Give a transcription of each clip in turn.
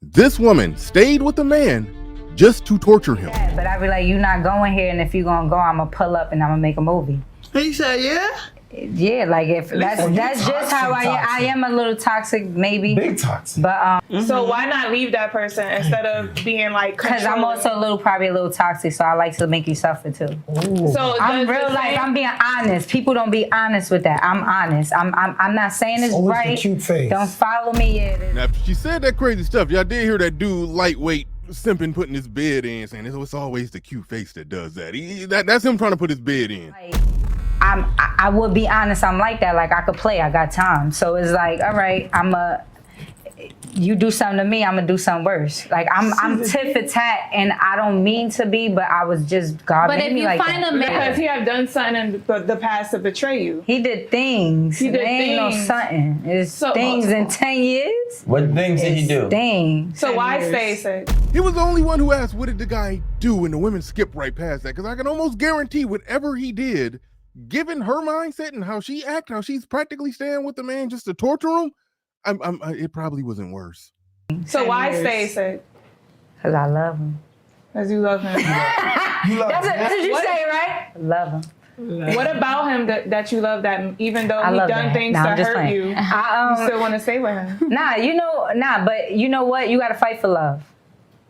This woman stayed with the man just to torture him. Yeah, but I'd be like, you're not going here, and if you're gonna go, I'm gonna pull up and I'm gonna make a movie. He said, yeah? Yeah, like if that's just how I am a little toxic, maybe. Big toxic. But So why not leave that person instead of being like because I'm also probably a little toxic, so I like to make you suffer too. Ooh. So I'm real life. I'm being honest. People don't be honest with that. I'm honest. I'm not saying it's Always right. the cute face. Don't follow me yet. Now, she said that crazy stuff. Y'all did hear that dude lightweight simping putting his bed in, saying it's always the cute face that does that. That's him trying to put his bed in. Like, I would be honest. I'm like that. Like I could play. I got time. So it's like, all right, you do something to me, I'm gonna do something worse. Like I'm tit for tat, and I don't mean to be, but I was just God made me like that. But if you find a man, because he have done something in the past to betray you. He did things. He did ain't no things. something. It's things in 10 years. What things did he do? Things. So why stay safe? He was the only one who asked, what did the guy do? And the women skipped right past that, because I can almost guarantee whatever he did, given her mindset and how she acted, how she's practically staying with the man just to torture him, it probably wasn't worse. So why stay safe? Because I love him. Because you love him. You love That's him. what you say, right? I love him. What about him that you love, that even though I he love done that. things Nah, to I'm just hurt playing. you, you still want to stay with him? But you know what? You got to fight for love.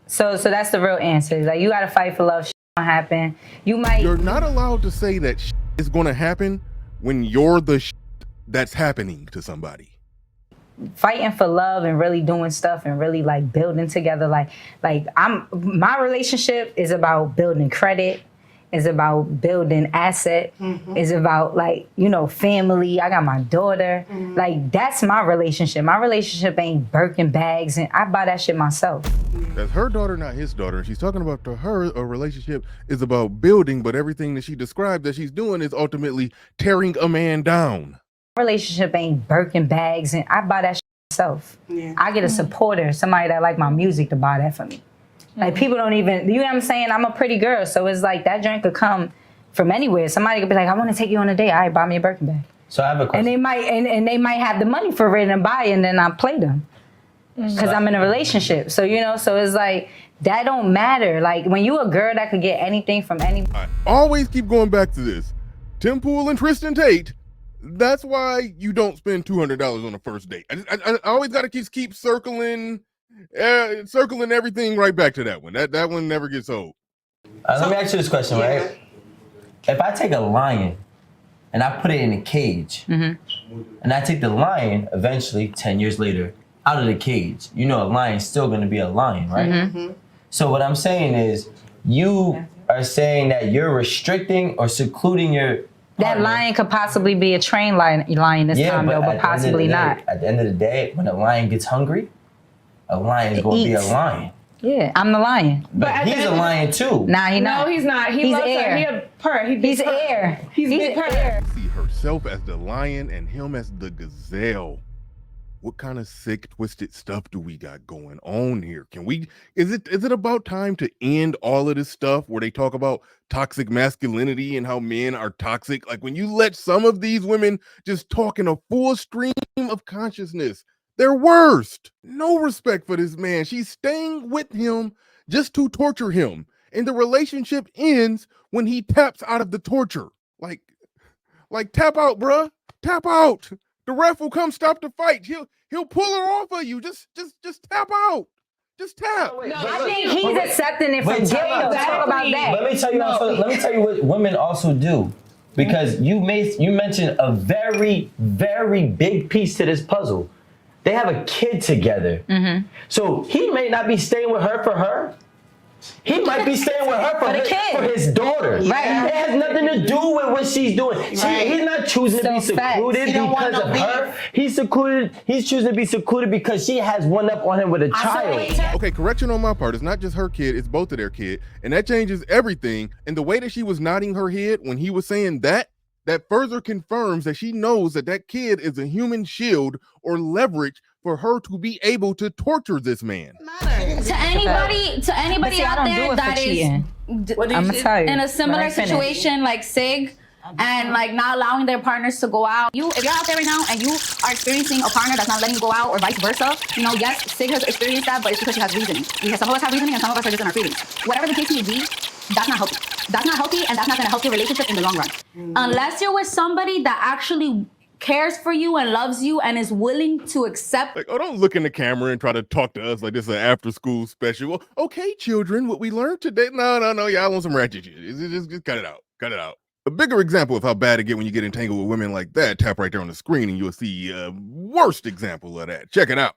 So that's the real answer. Like, you got to fight for love. Shit gonna happen. You're not allowed to say that shit is going to happen when you're the shit that's happening to somebody. Fighting for love and really doing stuff and really like building together. My relationship is about building credit. It's about building asset. Mm-hmm. It's about family. I got my daughter. Mm-hmm. Like, that's my relationship. My relationship ain't Birkin bags, and I buy that shit myself. That's her daughter, not his daughter. And she's talking about a relationship is about building, but everything that she described that she's doing is ultimately tearing a man down. My relationship ain't Birkin bags, and I buy that shit myself. Yeah. I get a supporter, somebody that like my music, to buy that for me. Like, people don't even, you know what I'm saying? I'm a pretty girl, so it's like that drink could come from anywhere. Somebody could be like, I want to take you on a date. All right, buy me a Birkin bag. So I have a question. And they might have the money for it and buy it, and then I play them. Because I'm in a relationship. So, so it's like, that don't matter. Like, when you a girl that could get anything from anybody. I always keep going back to this. Tim Pool and Tristan Tate, that's why you don't spend $200 on a first date. I always got to keep circling everything right back to that one. That one never gets old. Let me ask you this question, right? If I take a lion and I put it in a cage, and I take the lion eventually 10 years later out of the cage, a lion's still going to be a lion, right? Mm-hmm. So what I'm saying is, you are saying that you're restricting or secluding your that lion could possibly be a trained lion this time, though, but possibly not. At the end of the day, when a lion gets hungry, a lion is going to be a lion. Yeah, I'm the lion. But he's a lion too. Nah, he's not. No, he's not. He's air. He a purr. He's air. He's air. See herself as the lion and him as the gazelle. What kind of sick, twisted stuff do we got going on here? Is it about time to end all of this stuff where they talk about toxic masculinity and how men are toxic? Like, when you let some of these women just talk in a full stream of consciousness, they're worst. No respect for this man. She's staying with him just to torture him. And the relationship ends when he taps out of the torture. Like tap out, bruh. Tap out. The ref will come stop the fight. He'll pull her off of you. Just tap out. Just tap. No, I think he's accepting it from jail. Talk about that. Let me tell you what women also do. Because you mentioned a very, very big piece to this puzzle. They have a kid together. Mm-hmm. So he may not be staying with her for her. He might be staying with her for his daughter. Right. It has nothing to do with what she's doing. He's not choosing to be secluded because of her. He's choosing to be secluded because she has one up on him with a child. Okay, correction on my part. It's not just her kid, it's both of their kid. And that changes everything. And the way that she was nodding her head when he was saying that further confirms that she knows that kid is a human shield or leverage for her to be able to torture this man. To anybody out there that is I'm gonna tell you, in a similar situation like Sig, and like not allowing their partners to go out. If you're out there right now and you are experiencing a partner that's not letting you go out or vice versa, you know, yes, Sig has experienced that, but it's because she has reasoning. Because some of us have reasoning and some of us are just in our feelings. Whatever the case may be, that's not healthy. That's not healthy, and that's not gonna help your relationship in the long run. Unless you're with somebody that actually cares for you and loves you and is willing to accept. Like, oh, don't look in the camera and try to talk to us like this is an after school special. Well, okay, children, what we learned today. No, y'all want some ratchet shit. Just cut it out. Cut it out. A bigger example of how bad it get when you get entangled with women like that, tap right there on the screen and you'll see a worst example of that. Check it out.